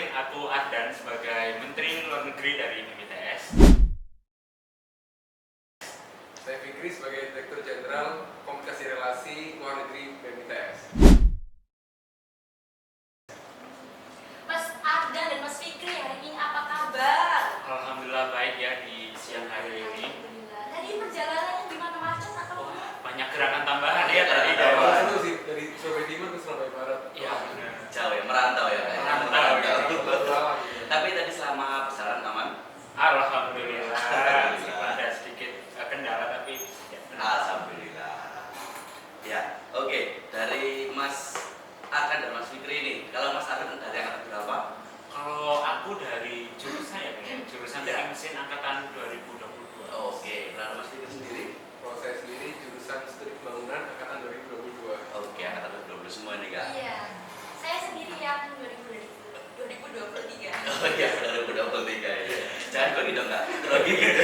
kenalin, aku Ardan sebagai Menteri Luar Negeri dari BMITS. Saya Fikri sebagai Direktur Jenderal Komunikasi Relasi Luar Negeri BMITS. Mas Ardan dan Mas Fikri, hari ini apa kabar? Alhamdulillah baik ya di siang hari ini. Alhamdulillah. Tadi perjalanannya gimana, macet atau Wah, gimana? banyak gerakan tambahan ya tadi. Seru sih, dari Surabaya Timur ke Surabaya Barat. Iya benar. Jauh ya, merantau ya. Merantau, ya. Tapi tadi selama perjalanan aman? Alhamdulillah. Alhamdulillah. Ada sedikit kendala tapi ya, benar. Alhamdulillah. Ya, oke. Dari Mas Ardan dan Mas Fikri ini, kalau Mas Ardan dari angkatan berapa? Kalau aku dari jurusan ya, jurusan Iya. teknik mesin angkatan 2022. Oke, lalu Mas Fikri sendiri? Kalau saya sendiri jurusan Studi Pembangunan angkatan 2022. Oke, angkatan 2020 semua nih Kak. Iya. Saya sendiri yang 2023. Oh iya, 2023 ya. Jangan grogi dong Kak. Grogi gitu.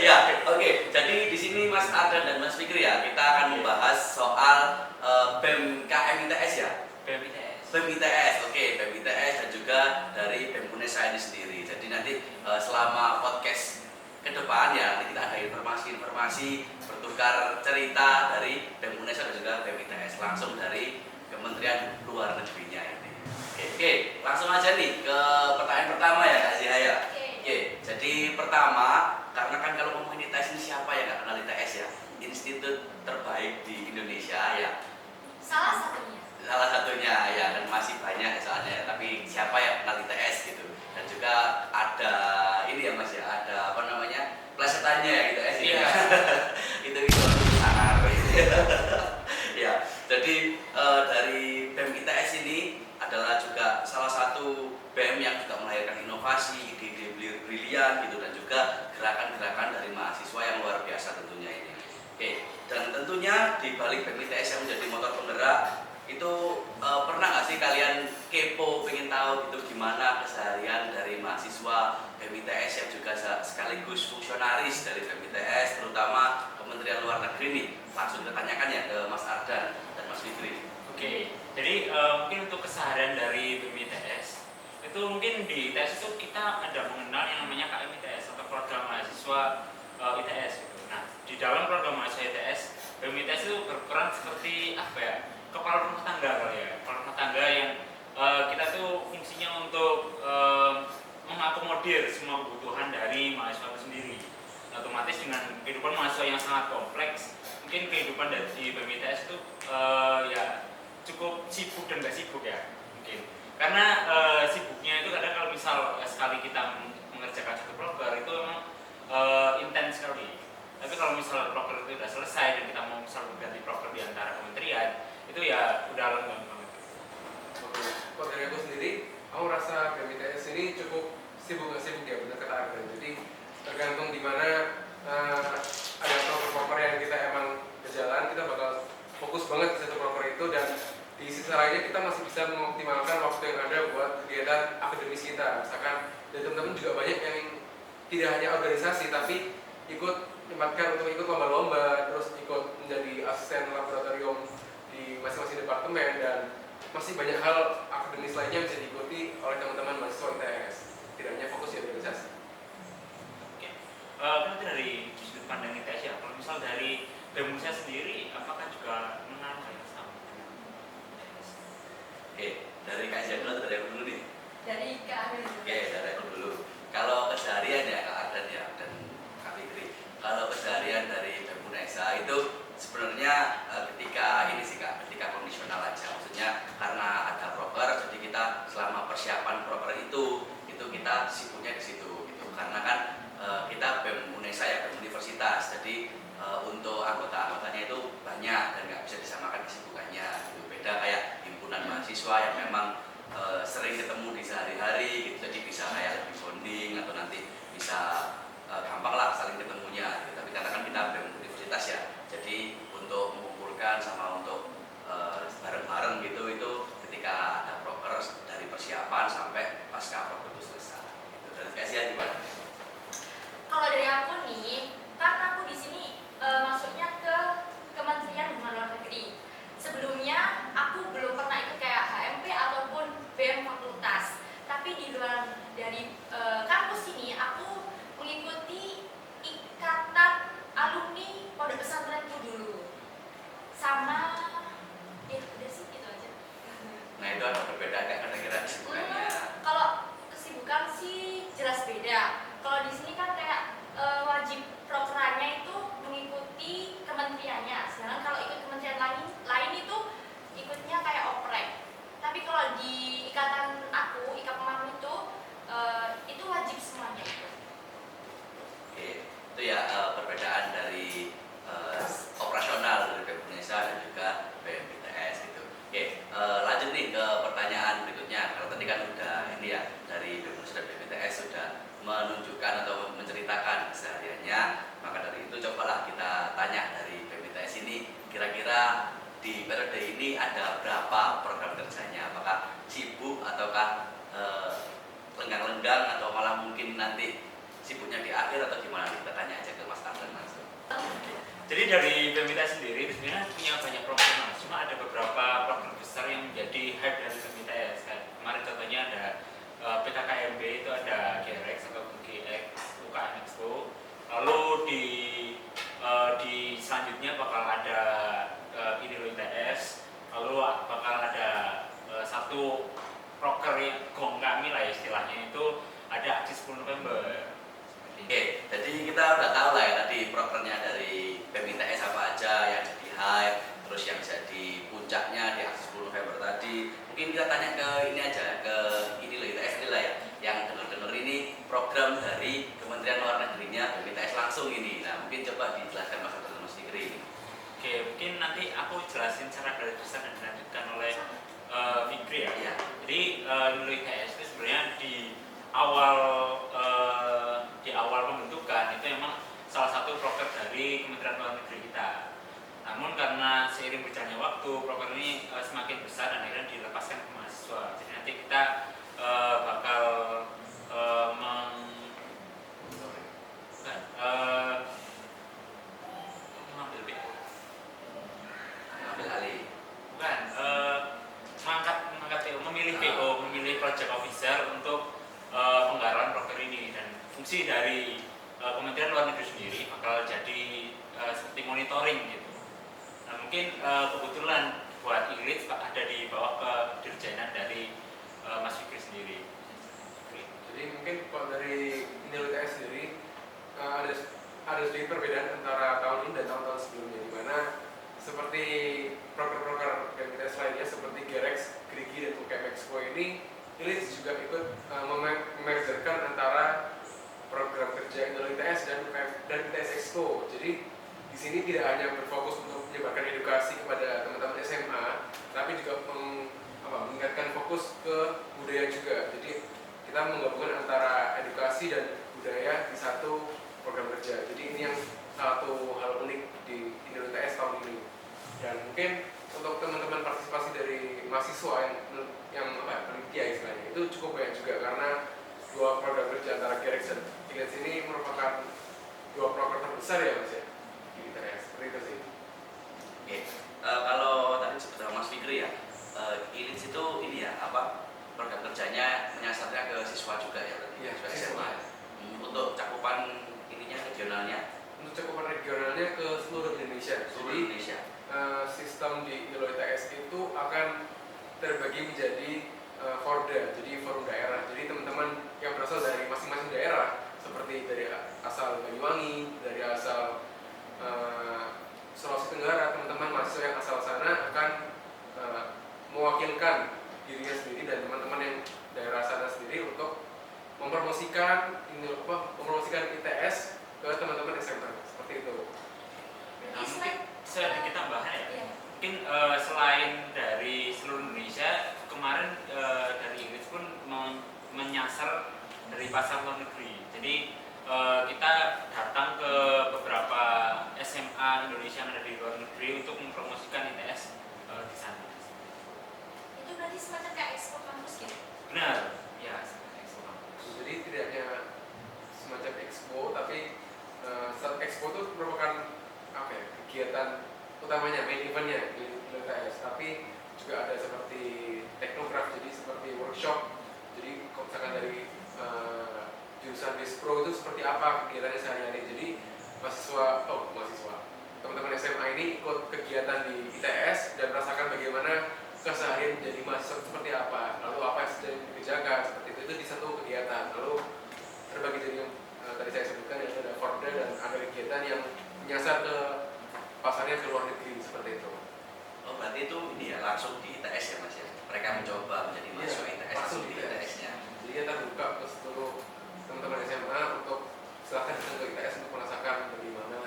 Ya, oke. Jadi di sini Mas Ardan dan Mas Fikri ya, kita akan membahas soal BEM KMITS ya. BMITS. BEM ITS, oke, BEM ITS dan juga dari BEM UNESA ini sendiri. Jadi nanti selama podcast ke depan ya, nanti kita ada informasi-informasi bertukar cerita dari BEM UNESA dan juga BEM ITS langsung dari Kementerian Luar Negerinya ini. Oke, langsung aja nih ke pertanyaan pertama ya Kak Zia ya. Oke, jadi pertama, karena kan kalau ngomongin ITS ini siapa ya nggak kenal ITS ya? Institut terbaik di Indonesia ya. Salah satunya. Salah satunya ya, dan masih banyak soalnya, tapi siapa yang kenal ITS gitu. Dan juga ada ini ya Mas ya, ada apa namanya, plesetannya ya ITS ini. Iya. itu sangar ya. Jadi dari BEM ITS ini adalah juga salah satu BEM yang juga melahirkan inovasi, ide-ide brilian gitu, dan juga gerakan-gerakan dari mahasiswa yang luar biasa tentunya ini. Oke, dan tentunya di balik BEM ITS yang menjadi motor penggerak itu pernah nggak sih kalian kepo, pengen tahu gitu gimana keseharian dari mahasiswa BEM ITS yang juga sekaligus fungsionaris dari BEM ITS, terutama Kementerian Luar Negeri nih? Langsung kita tanyakan ya ke Mas Ardan dan Mas Fikri. Oke, jadi mungkin untuk keseharian dari BMITS itu mungkin di ITS itu kita ada mengenal yang namanya KMITS atau program mahasiswa ITS gitu. Nah, di dalam program mahasiswa ITS, BMITS itu berperan seperti apa ya? Kepala rumah tangga kali ya. Kepala rumah tangga yang kita tuh fungsinya untuk mengakomodir semua kebutuhan dari mahasiswa itu sendiri. Otomatis dengan kehidupan mahasiswa yang sangat kompleks, mungkin kehidupan dari BMITS itu ya cukup sibuk dan gak sibuk ya mungkin, karena sibuknya itu kadang kalau misal sekali kita mengerjakan satu proker itu memang intens sekali. Tapi kalau misal proker itu sudah selesai dan kita mau misal berganti proker di antara kementerian, itu ya udah lenggang banget. Oke, kalau dari aku sendiri, aku merasa BMITS ini cukup sibuk nggak sibuk ya, benar kata Ardan. Jadi tergantung di mana ada proker-proker yang kita emang berjalan, kita bakal fokus banget ke satu proker itu, dan di sisi lainnya kita masih bisa mengoptimalkan waktu yang ada buat kegiatan akademis kita. Misalkan dan teman-teman juga banyak yang tidak hanya organisasi tapi ikut menyempatkan untuk ikut lomba-lomba, terus ikut menjadi asisten laboratorium di masing-masing departemen, dan masih banyak hal akademis lainnya yang bisa diikuti oleh teman-teman mahasiswa ITS. Tidak hanya fokus di organisasi. Oke, berarti dari sudut pandang ITS ya, kalau misal dari BEM sendiri, apakah juga mengenal hal yang sama dengan ITS? Oke, dari Kak Zia dulu atau dari aku dulu nih? Dari Kak Ardan. Oke, dari aku dulu. Kalau keseharian ya Kak Ardan ya dan Kak Fikri. Kalau keseharian dari BEM UNESA itu sebenarnya ketika ini sih Kak, ketika kondisional aja. Maksudnya karena ada proker, jadi kita selama persiapan proker itu kita sibuknya di situ gitu. Karena kan kita BEM UNESA ya, BEM universitas. Jadi untuk anggota-anggotanya itu banyak dan nggak bisa disamakan kesibukannya gitu. Beda kayak himpunan mahasiswa yang memang sering ketemu di sehari-hari gitu, jadi bisa kayak lebih bonding atau nanti bisa gampang lah saling ketemunya gitu. Tapi karena kan kita BEM universitas ya, jadi untuk mengumpulkan sama untuk bareng-bareng gitu itu ketika ada proker dari persiapan sampai pasca proker itu selesai gitu. Dan kasih aja gimana? Kalau dari aku nih, kan aku di sini masuknya ke Kementerian Luar Negeri. Sebelumnya aku belum pernah ikut kayak HMP ataupun BEM fakultas. sama ya udah sih itu aja. Nah itu ada perbedaan nggak kira-kira kesibukannya? Kalau kesibukan sih jelas beda. Kalau di sini kan kayak wajib prokerannya itu mengikuti kementeriannya. Sedangkan kalau ikut kementerian lain itu ikutnya kayak oprek. Tapi kalau di ikatan aku, IKA Pemaham itu wajib semuanya ikut. Oke, itu ya perbedaan dari operasional dari BEM Indonesia dan juga BMITS gitu. Oke, lanjut nih ke pertanyaan berikutnya. Kalau tadi kan udah ini ya dari BEM Indonesia dan BMITS sudah menunjukkan atau menceritakan kesehariannya, maka dari itu cobalah kita tanya dari BMITS ini kira-kira di periode ini ada berapa program kerjanya? Apakah sibuk ataukah lenggang-lenggang atau malah mungkin nanti sibuknya di akhir atau gimana? Kita tanya aja ke Mas Ardan langsung. Jadi dari BMITA sendiri itu sebenarnya punya banyak program, cuma ada beberapa program besar yang menjadi hype dari BMITS. Kemarin contohnya ada PKKMB, itu ada GRX atau GX UKM Expo. Lalu di selanjutnya bakal ada ini loh ITS, lalu bakal ada satu proker yang gong kami lah istilahnya, itu ada aksi 10 November. Oke, jadi kita udah tahu lah ya tadi prokernya dari BMITS apa aja yang jadi hype, terus yang jadi puncaknya di aksi 10 November tadi. Mungkin kita tanya ke ini aja, ke ini loh ITS ini lah ya, yang denger-denger ini program dari Kementerian Luar Negerinya BMITS langsung ini. Nah mungkin coba dijelaskan Mas Ardan Mas Fikri ini. Oke, mungkin nanti aku jelasin secara garis besar dan dilanjutkan oleh Fikri ya. Iya. Jadi Nilo ITS itu sebenarnya di awal pembentukan itu memang salah satu proker dari Kementerian Luar Negeri kita. Namun karena seiring berjalannya waktu proker ini semakin besar dan akhirnya dilepaskan ke mahasiswa. Jadi nanti kita bakal mengambil PO. Ambil alih. Bukan, mengangkat PO, memilih PO, memilih project officer untuk penggaraan proker ini, dan fungsi dari Kementerian Luar Negeri sendiri bakal jadi seperti monitoring gitu. Nah mungkin kebetulan buat Ingrid ada di bawah kedirjenan dari Mas Fikri sendiri. Jadi mungkin kalau dari Nilo ITS sendiri ada sedikit perbedaan antara tahun ini dan tahun-tahun sebelumnya, di mana seperti proker-proker BMITS lainnya seperti GRX, Grigi, dan UKM Expo ini juga ikut memergerkan antara program kerja Nilo ITS dan ITS Expo. Jadi di sini tidak hanya berfokus untuk menyebarkan edukasi kepada teman-teman SMA, tapi juga meningkatkan fokus ke budaya juga. Jadi kita menggabungkan antara edukasi dan budaya di satu program kerja. Jadi ini yang satu hal unik di Nilo ITS tahun ini. Dan mungkin untuk teman-teman partisipasi dari mahasiswa yang panitia istilahnya itu cukup banyak juga, karena dua program kerja antara GRX dan ITS ini merupakan dua program terbesar ya Mas ya di ITS. Seperti itu sih. Oke, kalau tadi sebut Mas Fikri ya, ILITS itu ini ya apa program kerjanya menyasarnya ke siswa juga ya, Iya, siswa siswa. SMA. Untuk cakupan ininya regionalnya Untuk cakupan regionalnya ke seluruh Indonesia. seluruh Jadi Indonesia. sistem di Nilo ITS itu akan terbagi menjadi Forda, jadi forum daerah. Jadi teman-teman yang berasal dari masing-masing daerah, seperti dari asal Banyuwangi, dari asal Sulawesi Tenggara, teman-teman mahasiswa yang asal sana akan mewakilkan dirinya sendiri dan teman-teman yang daerah sana sendiri untuk mempromosikan ITS ke teman-teman SMA, seperti itu. Nah, mungkin sedikit tambahan ya. Iya. Mungkin selain dari seluruh Indonesia, kemarin dari Inggris pun menyasar dari pasar luar negeri. Jadi kita datang ke beberapa SMA Indonesia yang ada di luar negeri untuk mempromosikan ITS di sana. Itu berarti semacam kayak ekspor kampus gitu. Benar, ya. Seperti itu. Jadi tidak hanya semacam expo, tapi saat expo itu merupakan kegiatan utamanya, main eventnya di ITS. Tapi juga ada seperti teknograf, jadi seperti workshop. Jadi kalau misalkan dari jurusan Bispro itu seperti apa kegiatannya sehari-hari. Jadi mahasiswa, teman-teman teman-teman SMA ini ikut kegiatan di ITS dan merasakan bagaimana keseharian menjadi mahasiswa seperti apa, lalu apa yang sedang dikerjakan seperti itu di satu kegiatan. Lalu terbagi dari yang tadi saya sebutkan, yaitu ada Forda dan ada kegiatan yang menyasar ke pasarnya ke luar negeri seperti itu. Oh berarti itu ini ya langsung di ITS ya Mas ya? Mereka mencoba menjadi mahasiswa ITS langsung di di ITS-nya. Jadi ya terbuka ke seluruh teman-teman SMA untuk silahkan datang ke ITS untuk merasakan bagaimana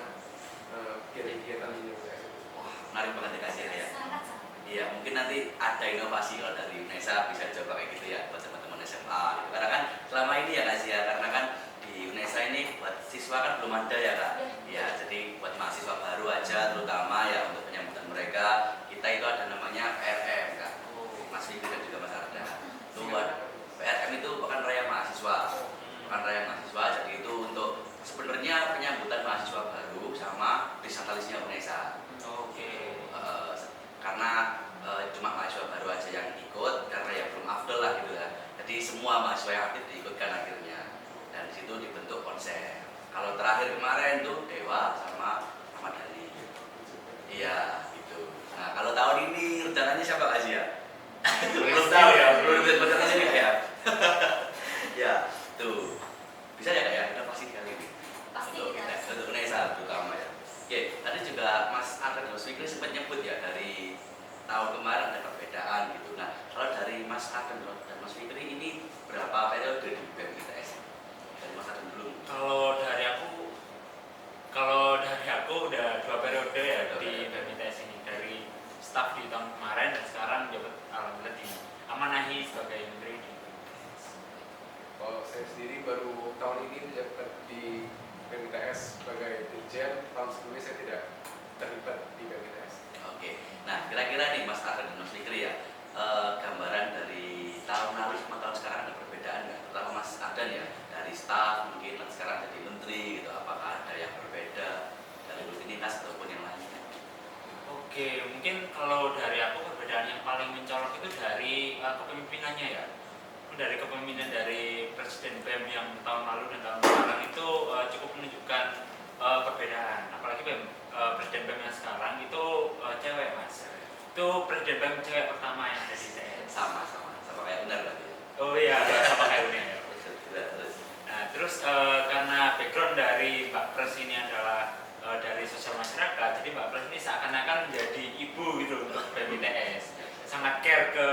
kegiatan di ITS itu. Wah menarik banget ya Kak Sia ya. Sangat-sangat. Iya mungkin nanti ada inovasi kalau dari UNESA bisa coba kayak gitu ya buat teman-teman SMA gitu. Karena kan selama ini ya Kak Sia, karena kan di UNESA ini buat siswa kan belum ada ya Kak. Ya jadi buat mahasiswa baru aja terutama ya untuk penyambutan mereka kita itu ada namanya PRM Kak. Mas Fikri dan juga Mas Arda. Itu buat PRM itu pekan raya mahasiswa. Pekan raya mahasiswa jadi itu untuk sebenarnya penyambutan mahasiswa baru sama disantalisnya UNESA. Oke. Karena cuma mahasiswa baru aja yang ikut karena ya belum afdol lah gitu ya. Jadi semua mahasiswa yang aktif diikutkan akhirnya dan di situ dibentuk konsep. Kalau terakhir kemarin tuh Dewa sama Ahmad Dhani. Iya gitu. Nah kalau tahun ini rencananya siapa Kak Zia? Belum tahu ya, belum rencananya nggak ya? Ya tuh bisa ya Kak ya, kita pasti kali ini. Pasti Untuk kita. kita, untuk UNESA terutama ya. Oke, tadi juga Mas Arda dan Mas Fikri sempat nyebut ya dari tahun kemarin ada perbedaan gitu. Nah, kalau dari Mas Arda dan Mas Fikri ini berapa periode di BEM ITS? Dari Mas Arda dulu. Kalau dari aku udah 2 periode ya di BMITS ini, dari staf di tahun kemarin dan sekarang jabat alhamdulillah diamanahi sebagai menteri di BMITS. Kalau saya sendiri baru tahun ini menjabat di BMITS sebagai dirjen. Tahun sebelumnya saya tidak terlibat di BMITS. Oke. Nah, kira-kira nih Mas Arda dan Mas Fikri ya, gambaran dari tahun lalu sama tahun sekarang ada perbedaan nggak? Terutama Mas Arda ya, dari staf mungkin dan sekarang jadi menteri gitu. Apakah ada yang berbeda dari rutinitas ataupun yang lainnya? Oke, mungkin kalau dari aku perbedaan yang paling mencolok itu dari kepemimpinannya ya. Dari kepemimpinan dari Presiden BEM yang tahun lalu dan tahun sekarang itu cukup menunjukkan perbedaan. Apalagi Presiden BEM yang sekarang itu cewek Mas. Itu Presiden BEM cewek pertama yang ada di ITS. Sama kayak benar berarti. Oh iya, sama kayak ini ya. Terus. Nah, terus karena background dari Mbak Pres ini adalah dari sosial masyarakat, jadi Mbak Pres ini seakan-akan menjadi ibu gitu untuk BMITS. Sangat care ke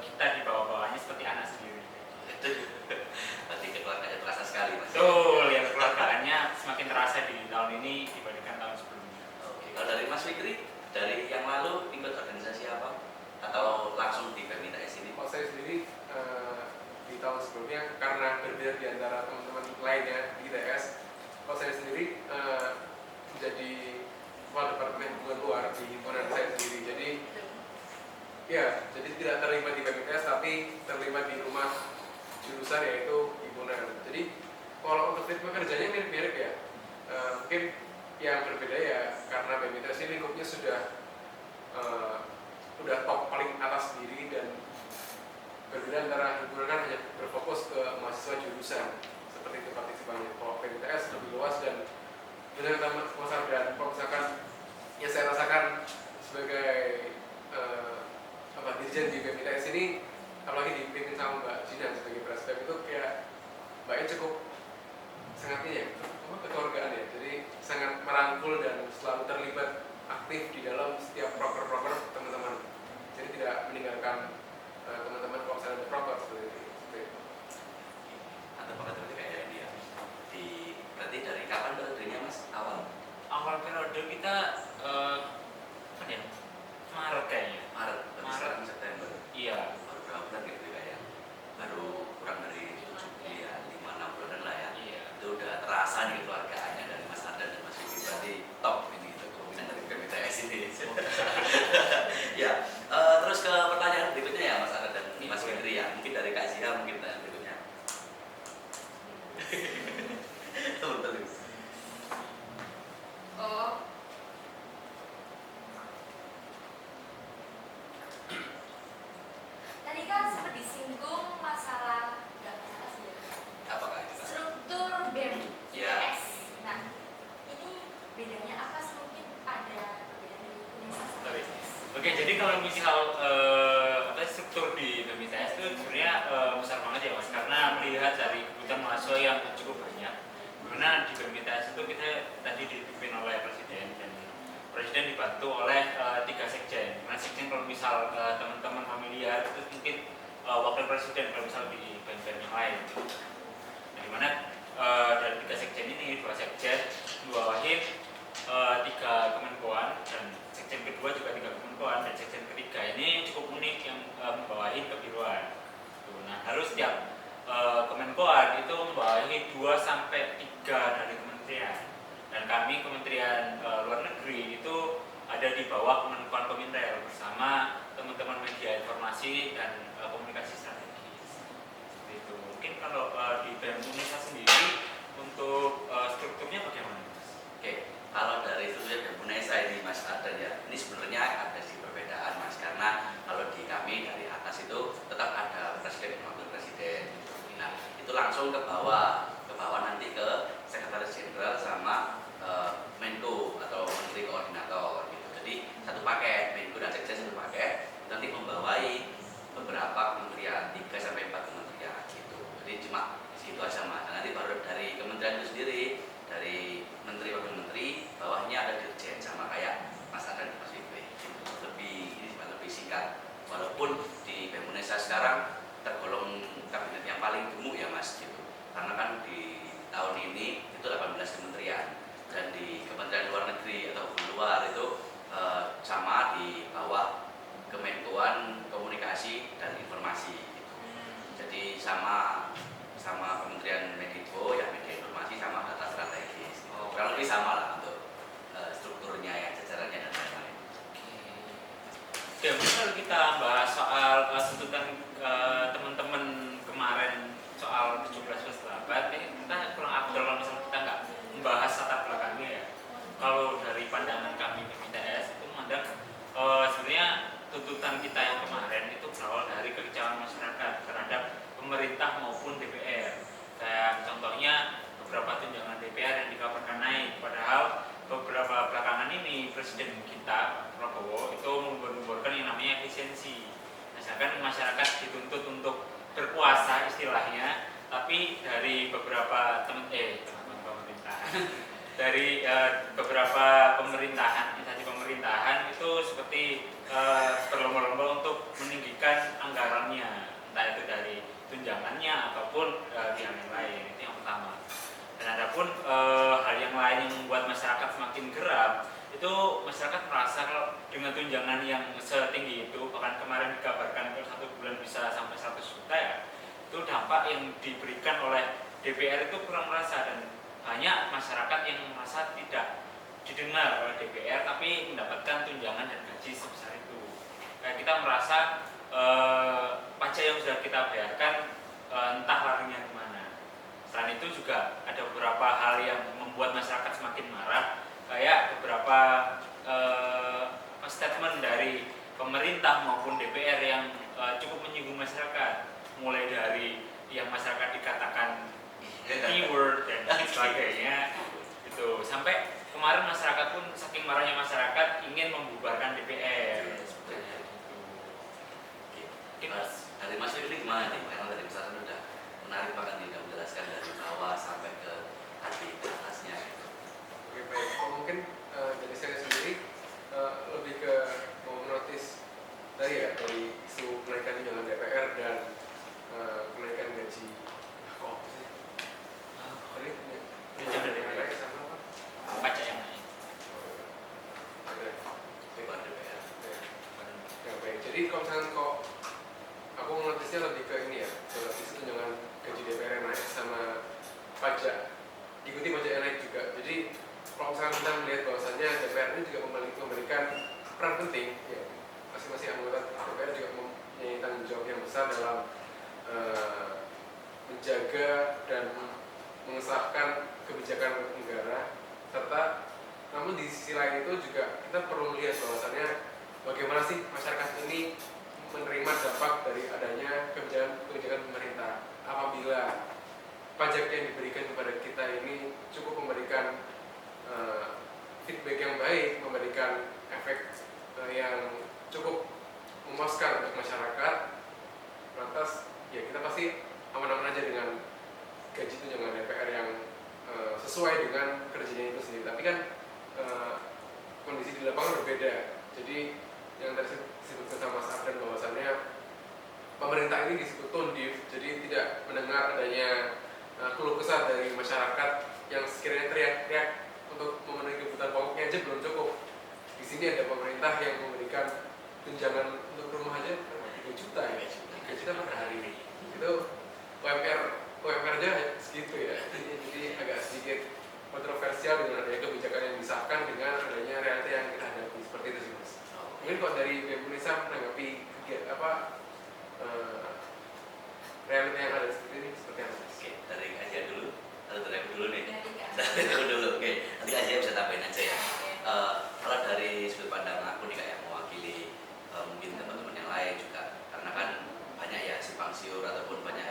kita di bawah-bawahnya seperti anak sendiri. Itu berarti keluarganya terasa sekali Mas. Betul, yang keluargaannya semakin terasa di tahun ini dibandingkan tahun sebelumnya. Oke. Kalau dari Mas Fikri, dari yang lalu ikut organisasi apa? Atau langsung di BMITS ini? Kalau saya sendiri di tahun sebelumnya karena berbeda di antara teman-teman lainnya di ITS, kalau saya sendiri menjadi kepala departemen hubungan luar di himpunan saya sendiri. Jadi tidak terlibat di BMITS tapi terlibat di rumah jurusan yaitu himpunan. Jadi kalau untuk ritme kerjanya mirip-mirip ya. Mungkin yang berbeda ya karena BMITS ini lingkupnya sudah top paling atas sendiri dan berbeda antara himpunan kan hanya berfokus ke mahasiswa jurusan seperti itu partisipannya. Kalau BMITS lebih luas dan benar kata Mas Ardan, kalau misalkan yang saya rasakan sebagai dirjen di BMITS ini, apalagi dipimpin sama Mbak Jinan sebagai presbem itu kayak Mbaknya cukup sangat ini ya, kekeluargaan ya, jadi sangat merangkul dan selalu terlibat aktif di dalam setiap proker-proker teman-teman. Jadi tidak meninggalkan teman-teman kalau misalnya ada proker seperti itu. Atau pakai berarti kayak ini ya. Berarti dari kapan periodenya Mas? Awal periode kita apa ya? Maret kayaknya. Maret. Berarti Maret. sekarang September. Iya. Baru berapa bulan gitu ya? Baru kurang dari 5-6 bulanan lah ya. Iya. Itu udah terasa nih keluargaannya dari Mas Ardan dan Mas Fikri. Berarti top ini itu kepemimpinan dari BMITS ini. Ya, terus ke pertanyaan berikutnya ya Mas Ardan dan Mas Fikri ya. Mungkin dari Kak Zia mungkin pertanyaan berikutnya. Betul. Oh, tadi kan sempat disinggung masalah nggak masalah sih ya, Apakah itu? struktur BEM Iya. ITS. Nah, ini bedanya apa sih? Mungkin ada kalau misal struktur di BMITS itu sebenarnya besar banget ya Mas, karena melihat dari kebutuhan mahasiswa yang cukup banyak. Karena di BMITS itu kita tadi dipimpin oleh Presiden, dan Presiden dibantu oleh 3 sekjen. Nah, sekjen kalau misal teman-teman familiar itu mungkin wakil presiden kalau misal di BEM yang lain. Nah, dimana dari 3 sekjen ini, 2 sekjen, 2 wahid, 3 kemenkoan, dan sekjen kedua juga 3 kemenkoan, dan sekjen ketiga ini cukup unik yang membawahi kebiruan. Nah, harus setiap kemenkoan itu membawahi 2 sampai 3 dari kementerian. Dan kami Kementerian Luar Negeri itu ada di bawah Kemenkoan Komintel bersama teman-teman media informasi dan komunikasi strategis. Seperti itu. Mungkin kalau di BEM Unesa sendiri untuk strukturnya bagaimana, Mas? Oke, kalau dari struktur BEM Unesa ini Mas Ardan ya, ini sebenarnya ada sih perbedaan Mas, karena kalau di kami dari atas itu tetap ada presiden dan wakil presiden. Nah, itu langsung ke bawah nanti ke sekretaris jenderal sama Menko atau menteri koordinator gitu. Jadi satu paket, Menko dan sekjen satu paket, nanti membawahi beberapa kementerian, 3 sampai 4 kementerian gitu. Jadi cuma situ aja Mas. Nanti baru dari kementerian itu sendiri, dari menteri wakil menteri, bawahnya ada dirjen sama kayak Mas Adan di Mas Fikri gitu. Lebih singkat. Walaupun di BEM Unesa sekarang tergolong kabinet yang paling gemuk ya Mas gitu. Karena kan di tahun ini itu 18 kementerian, dan di Kementerian Luar Negeri atau luar itu sama di bawah Kemenkoan Komunikasi dan Informasi gitu. Jadi sama Kementerian Mediko ya, media informasi sama data strategis gitu. Kurang lebih sama lah untuk strukturnya ya, jajarannya dan lain-lain. Oke, mungkin kalau kita bahas soal tuntutan teman-teman kemarin soal 17/8, kita kurang afdol kalau misalnya kita nggak membahas latar belakangnya ya. Kalau dari pandangan kami di BMITS itu memandang sebenarnya tuntutan kita yang kemarin itu berawal dari kekecewaan masyarakat terhadap pemerintah maupun DPR. Kayak contohnya beberapa tunjangan DPR yang dikabarkan naik, padahal beberapa belakangan ini Presiden kita Prabowo itu menggembor-gemborkan yang namanya efisiensi. Misalkan masyarakat dituntut untuk berpuasa istilahnya, tapi dari beberapa pemerintahan dari beberapa instansi pemerintahan itu seperti berlomba-lomba untuk meninggikan anggarannya, entah itu dari tunjangannya ataupun yang lain. Itu yang pertama. Dan adapun hal yang lain yang membuat masyarakat semakin geram, itu masyarakat merasa kalau dengan tunjangan yang setinggi itu, bahkan kemarin dikabarkan kalau 1 bulan bisa sampai 100 juta ya, itu dampak yang diberikan oleh DPR itu kurang merasa, dan banyak masyarakat yang merasa tidak didengar oleh DPR tapi mendapatkan tunjangan dan gaji sebesar itu. Kayak kita merasa pajak yang sudah kita bayarkan entah larinya kemana. Selain itu juga ada beberapa hal yang membuat masyarakat semakin marah, kayak beberapa statement dari pemerintah maupun DPR yang cukup menyinggung masyarakat, mulai dari yang masyarakat dikatakan keyword dan sebagainya gitu. Sampai kemarin masyarakat pun saking marahnya masyarakat ingin membubarkan DPR sebenarnya gitu. Dari Mas Fikri gimana nih? Karena tadi Mas Ardan udah menarik banget nih, udah menjelaskan dari bawah sampai ke atasnya gitu. Oke, baik. Mungkin dari saya sendiri lebih ke mau notice tadi ya, dari isu kenaikan tunjangan DPR dan kenaikan gaji. Tunjangan DPR sama apa? pajak yang naik. Beban DPR. Ya baik. Jadi kalau misalkan aku notisnya lebih ke ini ya, ke isu tunjangan gaji DPR yang naik sama pajak, diikuti pajak yang naik juga. Jadi kalau misalkan kita melihat bahwasannya DPR ini juga memberikan peran penting, ya, masing-masing anggota DPR juga mempunyai tanggung jawab yang besar dalam menjaga dan mengesahkan kebijakan negara, serta namun di sisi lain itu juga kita perlu melihat bahwasannya bagaimana sih masyarakat ini menerima dampak dari adanya kebijakan pemerintah. Apabila pajak yang diberikan kepada kita ini cukup memberikan feedback yang baik, memberikan efek yang cukup memuaskan untuk masyarakat, lantas ya kita pasti aman-aman aja dengan gaji tunjangan DPR yang sesuai dengan kerjanya itu sendiri. Tapi kan kondisi di lapangan berbeda. Jadi yang tadi disebutkan sama Mas Afdan bahwasannya pemerintah ini disebut tone deaf, jadi tidak mendengar adanya keluh kesah dari masyarakat yang sekiranya teriak-teriak untuk memenuhi kebutuhan pokoknya aja belum cukup. Di sini ada pemerintah yang memberikan tunjangan untuk rumah aja 3 juta ya, 3 juta per hari. Itu UMR aja segitu ya. Jadi agak sedikit kontroversial dengan adanya kebijakan yang disahkan dengan adanya realita yang kita hadapi seperti itu sih Mas. Mungkin kalau dari Indonesia menanggapi realita yang ada seperti ini seperti apa Mas? Oke, dari Asia dulu atau dari aku dulu nih? Dari Kak. Dari aku dulu, oke. Nanti Asia bisa tambahin aja ya. Oke. Kalau dari sudut pandang aku nih kayak mewakili mungkin teman-teman yang lain juga, karena kan banyak ya simpang siur ataupun banyak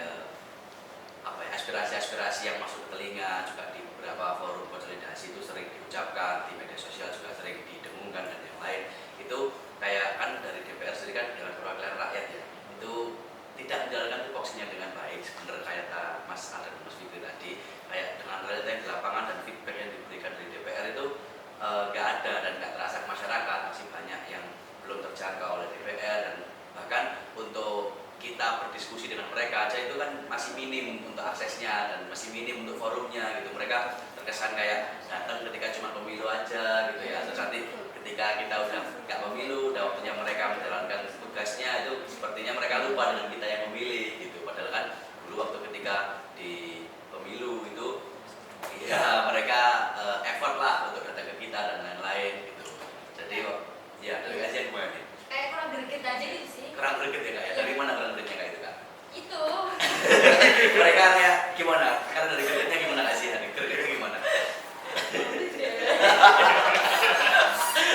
aspirasi-aspirasi yang masuk ke telinga juga di beberapa forum konsolidasi itu sering diucapkan, di media sosial juga sering didengungkan dan yang lain. Itu kayak kan dari DPR sendiri kan dengan perwakilan rakyat ya, itu tidak menjalankan tupoksinya dengan baik. Sebenarnya kayak Mas Ada dan Mas Fikri tadi, kayak dengan realita yang di lapangan dan feedback yang diberikan dari DPR itu nggak ada dan nggak terasa ke masyarakat. Masih banyak yang belum terjangkau oleh DPR dan bahkan untuk kita berdiskusi dengan mereka aja itu kan masih minim untuk aksesnya dan masih minim untuk forumnya gitu. Mereka terkesan kayak datang ketika cuma pemilu aja gitu ya. Terus nanti ketika kita udah nggak pemilu, udah waktunya mereka menjalankan tugasnya, itu sepertinya mereka lupa dengan kita yang memilih gitu. Padahal kan dulu waktu ketika di pemilu itu ya mereka effort lah untuk datang ke kita dan lain-lain gitu. Jadi ya dari Asia gimana nih? Kayak kurang greget aja gitu sih. Kurang greget ya kak ya? Dari mana kurang gregetnya kak itu kak? Itu. Mereka kayak gimana? Karena dari gregetnya gimana kak sih? Gregetnya gimana?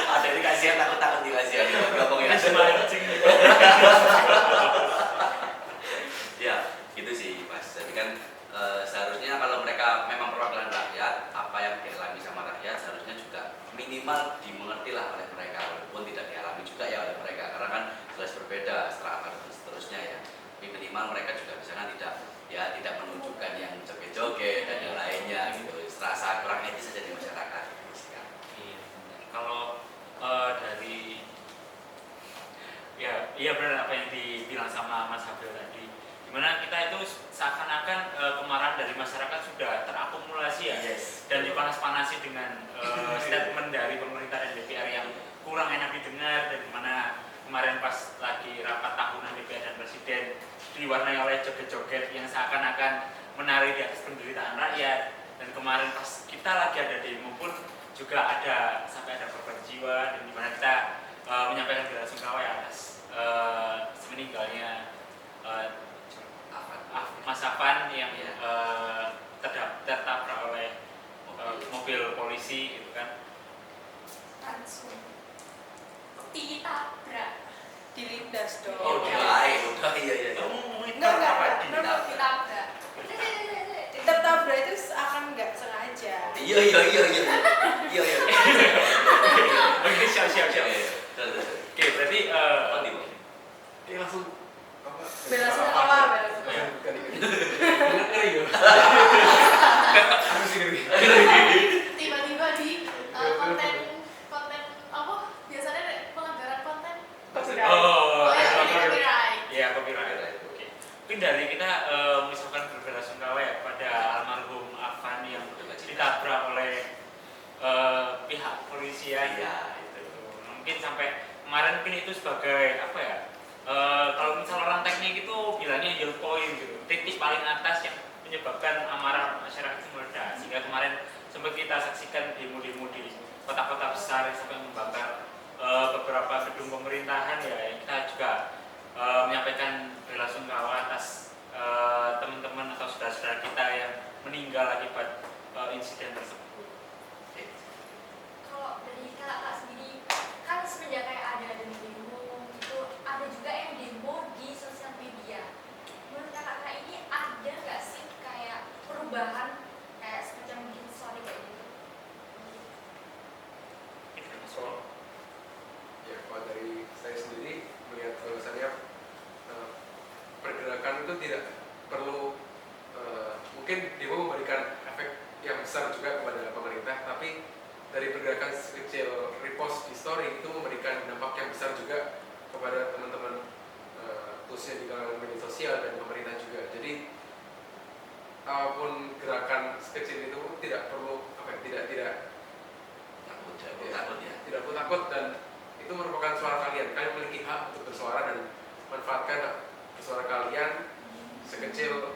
Ada ini kasihan, takut di kasihan ngomong ya. Mancing. Ya gitu sih mas. Jadi kan seharusnya kalau mereka memang perwakilan rakyat, apa yang dialami sama rakyat seharusnya juga minimal dimengerti lah oleh mereka, walaupun tidak dialami juga ya oleh mereka, karena kan jelas berbeda setelah dan seterusnya ya. Tapi minimal mereka juga bisa kan tidak menunjukkan yang joget-joget dan yang lainnya gitu. Serasa kurang etis saja di masyarakat. Iya, kalau dari iya benar apa yang dibilang sama Mas Habil tadi, dimana kita itu seakan-akan kemarahan dari masyarakat sudah terakumulasi ya, dan dipanas-panasi dengan statement dari pemerintah dan DPR yang kurang enak didengar, dan dimana kemarin pas lagi rapat tahunan DPR dan Presiden diwarnai oleh joget-joget yang seakan-akan menari di atas penderitaan rakyat. Dan kemarin pas kita lagi ada demo pun juga sampai ada korban jiwa, dan dimana kita menyampaikan belasungkawa ya atas meninggalnya Mas Afan yang tertabrak oleh mobil polisi gitu kan. Langsung ditabrak. Dilindas dong. Oh iya. Enggak. Ditabrak. Tertabrak itu akan nggak sengaja. Iya. Oke, siap. Oke, berarti Ini langsung apa? Bela sungkawa. Bukan ngeri ya. Aku sih ngeri. Tiba-tiba di konten apa? Biasanya pelanggaran konten. Copyright. ya copyright. Oke. Mungkin dari kita misalkan berbelasungkawa ya kepada almarhum Afan yang ditabrak oleh pihak kepolisian. Iya. Mungkin sampai kemarin mungkin itu sebagai apa ya? Kalau misalnya orang teknik itu bilangnya yield point gitu, titik paling atas yang menyebabkan amarah masyarakat itu meledak. Sehingga kemarin sempat kita saksikan demo-demo di kota-kota besar yang sampai membakar beberapa gedung pemerintahan ya. Yang kita juga menyampaikan belasungkawa atas teman-teman atau saudara-saudara kita yang meninggal akibat insiden tersebut. Kalau dari kakak sendiri kan semenjak kayak ada demo itu ada juga yang demo di sosial media. Menurut kakak ini ada nggak sih kayak perubahan kayak semacam mungkin sorry kayak gitu? Ya kalau dari saya sendiri melihat mungkin demo memberikan efek yang besar juga kepada pemerintah, tapi dari pergerakan sekecil repost di story itu memberikan dampak yang besar juga kepada teman-teman khususnya di kalangan media sosial dan pemerintah juga. Jadi apapun gerakan sekecil itu tidak perlu tidak takut dan itu merupakan suara kalian. Kalian memiliki hak untuk bersuara dan manfaatkan hak bersuara kalian sekecil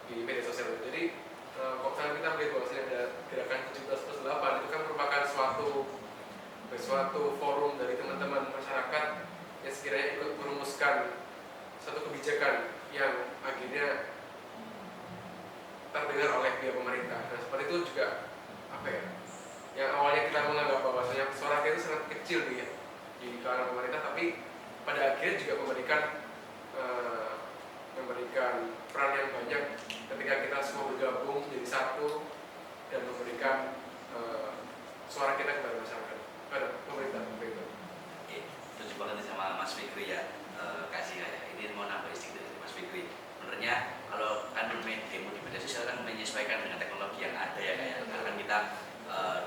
di media sosial. Jadi kalau misalnya kita melihat bahwa ada gerakan 17+8 itu kan merupakan suatu forum dari teman-teman masyarakat yang sekiranya ikut merumuskan satu kebijakan yang akhirnya terdengar oleh pihak pemerintah. Nah seperti itu juga yang awalnya kita menganggap bahwasanya suara kita itu sangat kecil di kalangan pemerintah, tapi pada akhirnya juga memberikan peran yang banyak ketika kita semua bergabung menjadi satu dan memberikan suara kita kepada masyarakat, kepada pemerintah. Setuju banget sama Mas Fikri ya. Kasih ya. Ini mau nambah sedikit dari Mas Fikri. Sebenarnya kalau kan demo di media sosial kan menyesuaikan dengan teknologi yang ada ya kayak karena kita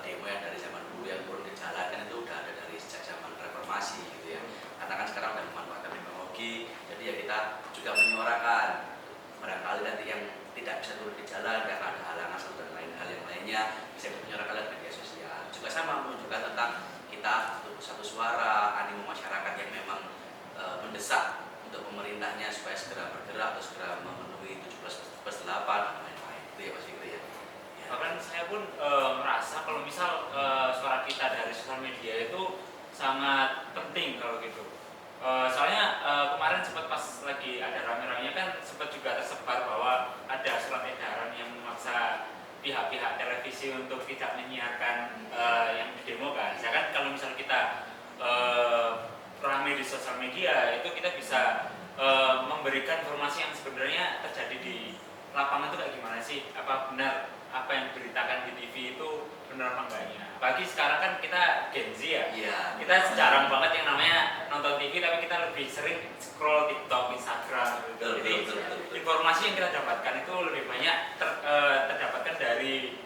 demo yang dari zaman dulu yang turun ke jalan kan itu udah ada dari sejak zaman reformasi gitu ya. Karena kan sekarang udah memanfaatkan teknologi, jadi ya kita juga menyuarakan barangkali nanti yang tidak bisa turun ke jalan karena ada halangan satu dan lain hal yang lainnya bisa menyuarakan lewat media sosial. Juga sama menunjukkan tentang kita satu suara animo masyarakat yang memang mendesak untuk pemerintahnya supaya segera bergerak atau segera memenuhi 17+8 dan lain-lain. Itu ya Mas Fikri ya. Bahkan saya pun merasa kalau misal suara kita dari sosial media itu sangat penting kalau gitu. Soalnya kemarin sempat pas lagi ada rame-ramenya kan sempat juga tersebar bahwa ada surat edaran yang memaksa pihak-pihak televisi untuk tidak menyiarkan yang didemo kan. Misalkan kalau misal kita rame di sosial media itu kita bisa memberikan informasi yang sebenarnya terjadi di lapangan itu kayak gimana sih, apa benar apa yang diberitakan di TV itu benar apa enggaknya. Bagi sekarang kan kita Gen Z ya, kita jarang banget yang namanya nonton TV, tapi kita lebih sering scroll TikTok, Instagram gitu. Jadi informasi yang kita dapatkan itu lebih banyak terdapatkan dari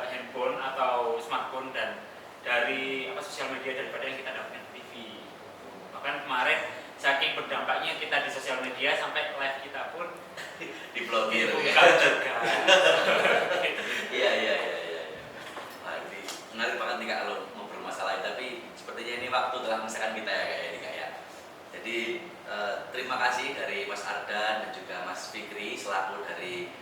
handphone atau smartphone dan dari sosial media daripada yang kita dapatkan di TV. Bahkan kemarin saking berdampaknya kita di sosial media sampai live kita pun diblokir bukan juga. Iya. Ini menarik banget nih Kak kalau ngobrol masalah ini, tapi sepertinya ini waktu telah memisahkan kita ya kayak ini Kak ya. Jadi terima kasih dari Mas Ardan dan juga Mas Fikri selaku dari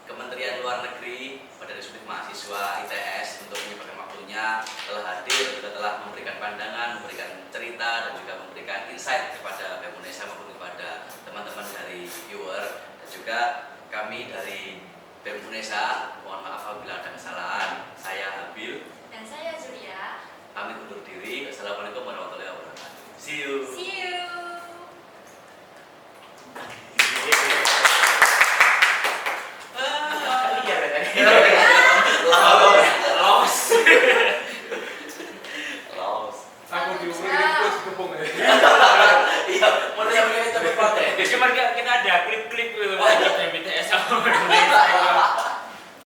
Kementerian Luar Negeri, Badan Eksekutif Mahasiswa ITS untuk menyempatkan waktunya telah hadir, juga telah memberikan pandangan, memberikan cerita dan juga memberikan insight kepada BEM Unesa maupun kepada teman-teman dari viewer dan juga kami dari BEM Unesa. Mohon maaf apabila ada kesalahan. Saya Habil Dan saya Julia. pamit undur diri. Assalamualaikum warahmatullahi wabarakatuh. See you. See you. Aku diumurin terus kepung ya. Iya, mau saya itu berprotes. Cuman kita ada klip-klip wajib BTS sama